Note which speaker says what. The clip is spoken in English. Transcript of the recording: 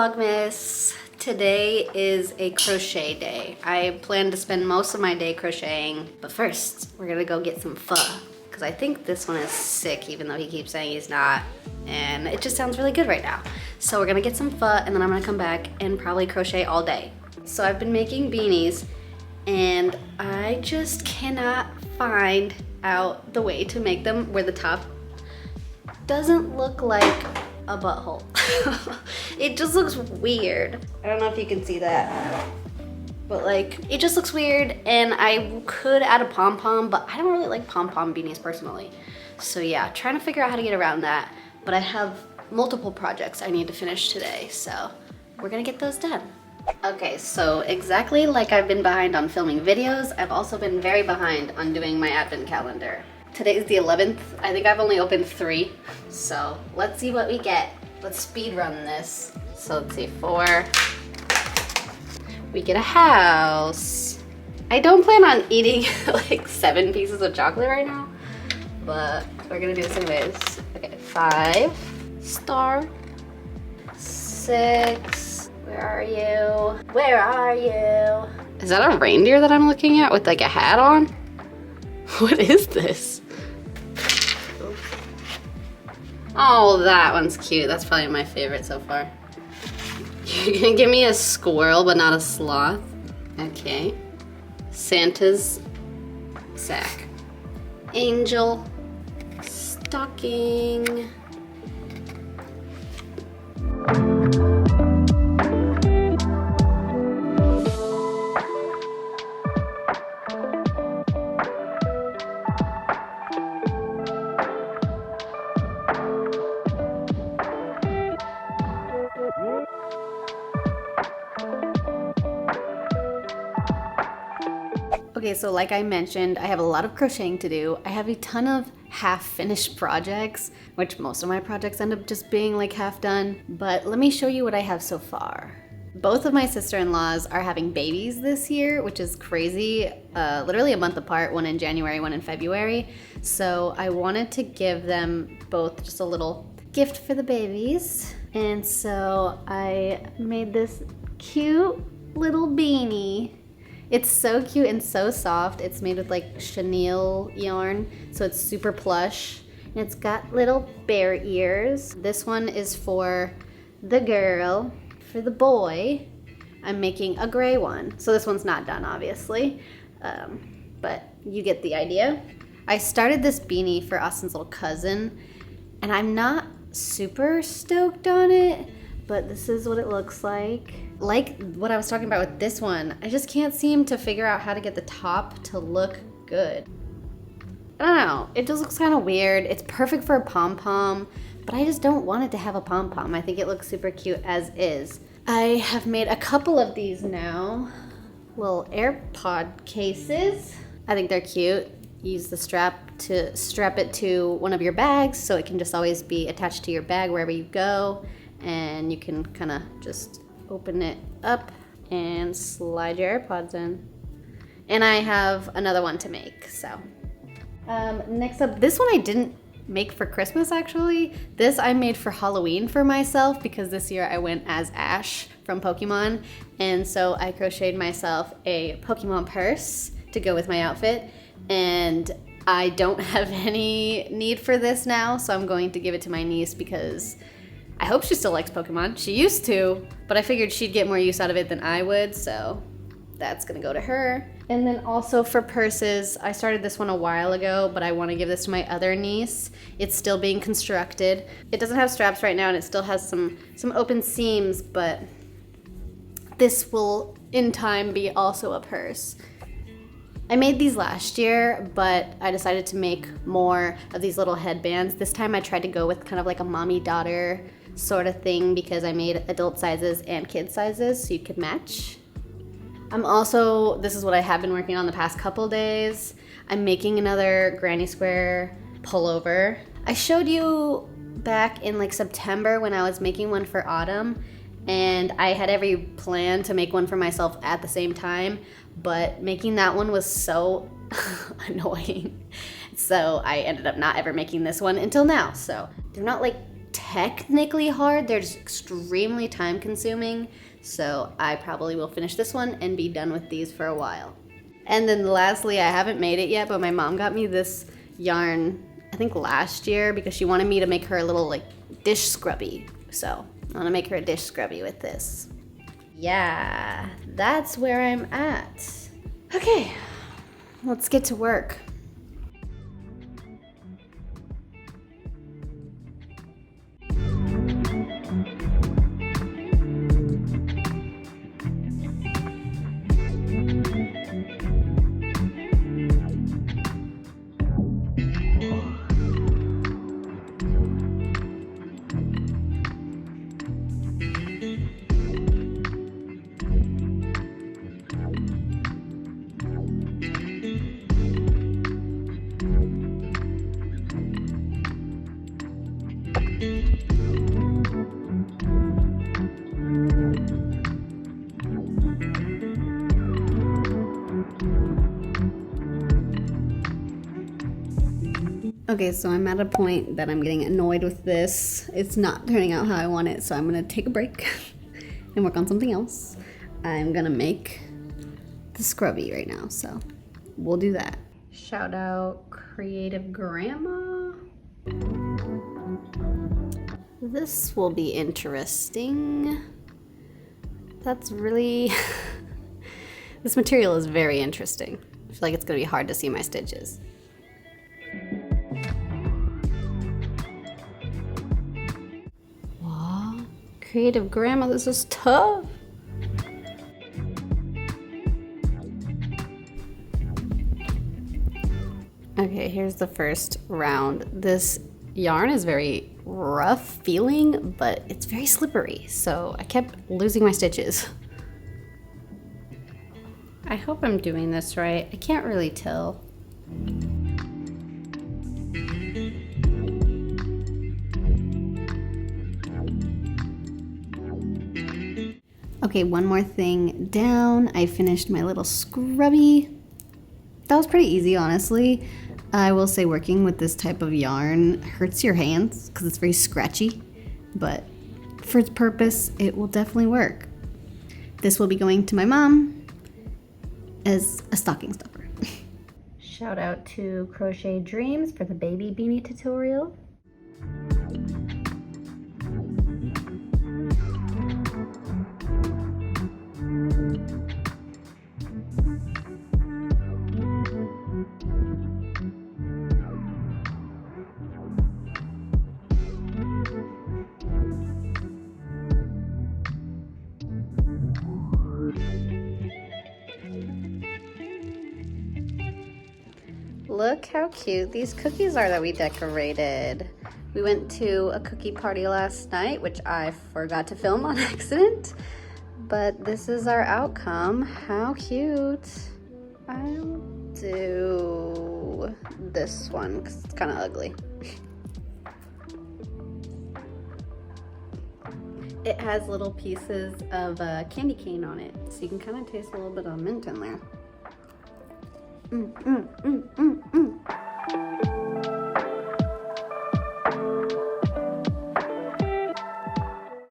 Speaker 1: Vlogmas. Today is a crochet day. I plan to spend most of my day crocheting, but first we're gonna go get some pho because I think this one is sick even though he keeps saying he's not, and it just sounds really good right now. So we're gonna get some pho and then I'm gonna come back and probably crochet all day. So I've been making beanies and I just cannot find out the way to make them where the top doesn't look like a butthole. It just looks weird. I don't know if you can see that, but like it just looks weird, and I could add a pom-pom, but I don't really like pom-pom beanies personally. So yeah, trying to figure out how to get around that, but I have multiple projects I need to finish today, so we're gonna get those done. Okay, so exactly like I've been behind on filming videos, I've also been very behind on doing my advent calendar. Today is the 11th. I think I've only opened 3, so let's see what we get. Let's speed run this. So let's see, 4. We get a house. I don't plan on eating like 7 pieces of chocolate right now, but we're gonna do this anyways. Okay, 5, star, 6, where are you? Where are you? Is that a reindeer that I'm looking at with like a hat on? What is this? Oh, that one's cute. That's probably my favorite so far. You're gonna give me a squirrel, but not a sloth. Okay. Santa's sack. Angel. Stocking. Okay, so like I mentioned, I have a lot of crocheting to do. I have a ton of half-finished projects, which most of my projects end up just being like half done. But let me show you what I have so far. Both of my sister-in-laws are having babies this year, which is crazy. Literally a month apart, one in January, one in February. So I wanted to give them both just a little gift for the babies. And so I made this cute little beanie. It's so cute and so soft. It's made with like chenille yarn, so it's super plush. And it's got little bear ears. This one is for the girl. For the boy, I'm making a gray one. So this one's not done, obviously, but you get the idea. I started this beanie for Austin's little cousin, and I'm not super stoked on it, but this is what it looks like. Like what I was talking about with this one, I just can't seem to figure out how to get the top to look good. I don't know, it just looks kind of weird. It's perfect for a pom-pom, but I just don't want it to have a pom-pom. I think it looks super cute as is. I have made a couple of these now, little AirPod cases. I think they're cute. Use the strap to strap it to one of your bags so it can just always be attached to your bag wherever you go, and you can kind of just open it up and slide your AirPods in. And I have another one to make, so. Next up, this one I didn't make for Christmas actually. This I made for Halloween for myself because this year I went as Ash from Pokemon, and so I crocheted myself a Pokemon purse to go with my outfit, and I don't have any need for this now, so I'm going to give it to my niece because I hope she still likes Pokemon. She used to, but I figured she'd get more use out of it than I would, so that's gonna go to her. And then also for purses, I started this one a while ago, but I wanna give this to my other niece. It's still being constructed. It doesn't have straps right now, and it still has some open seams, but this will in time be also a purse. I made these last year, but I decided to make more of these little headbands. This time I tried to go with kind of like a mommy-daughter sort of thing because I made adult sizes and kid sizes so you could match. This is what I have been working on the past couple days. I'm making another granny square pullover. I showed you back in like September when I was making one for autumn, and I had every plan to make one for myself at the same time, but making that one was so annoying. So I ended up not ever making this one until now. So they're not like technically hard. They're just extremely time consuming. So I probably will finish this one and be done with these for a while. And then lastly, I haven't made it yet, but my mom got me this yarn, I think last year, because she wanted me to make her a little like dish scrubby. So I'm gonna make her a dish scrubby with this. Yeah, that's where I'm at. Okay, let's get to work. Okay, so I'm at a point that I'm getting annoyed with this. It's not turning out how I want it, so I'm gonna take a break and work on something else. I'm gonna make the scrubby right now, so we'll do that. Shout out Creative Grandma. This will be interesting. That's really, this material is very interesting. I feel like it's gonna be hard to see my stitches. Creative Grandma, this is tough. Okay, here's the first round. This yarn is very rough feeling, but it's very slippery, so I kept losing my stitches. I hope I'm doing this right. I can't really tell. Okay, one more thing down. I finished my little scrubby. That was pretty easy, honestly. I will say working with this type of yarn hurts your hands because it's very scratchy, but for its purpose, it will definitely work. This will be going to my mom as a stocking stuffer. Shout out to Crochet Dreams for the baby beanie tutorial. Look how cute these cookies are that we decorated. We went to a cookie party last night, which I forgot to film on accident, but this is our outcome. How cute. I'll do this one because it's kind of ugly. It has little pieces of candy cane on it, so you can kind of taste a little bit of mint in there.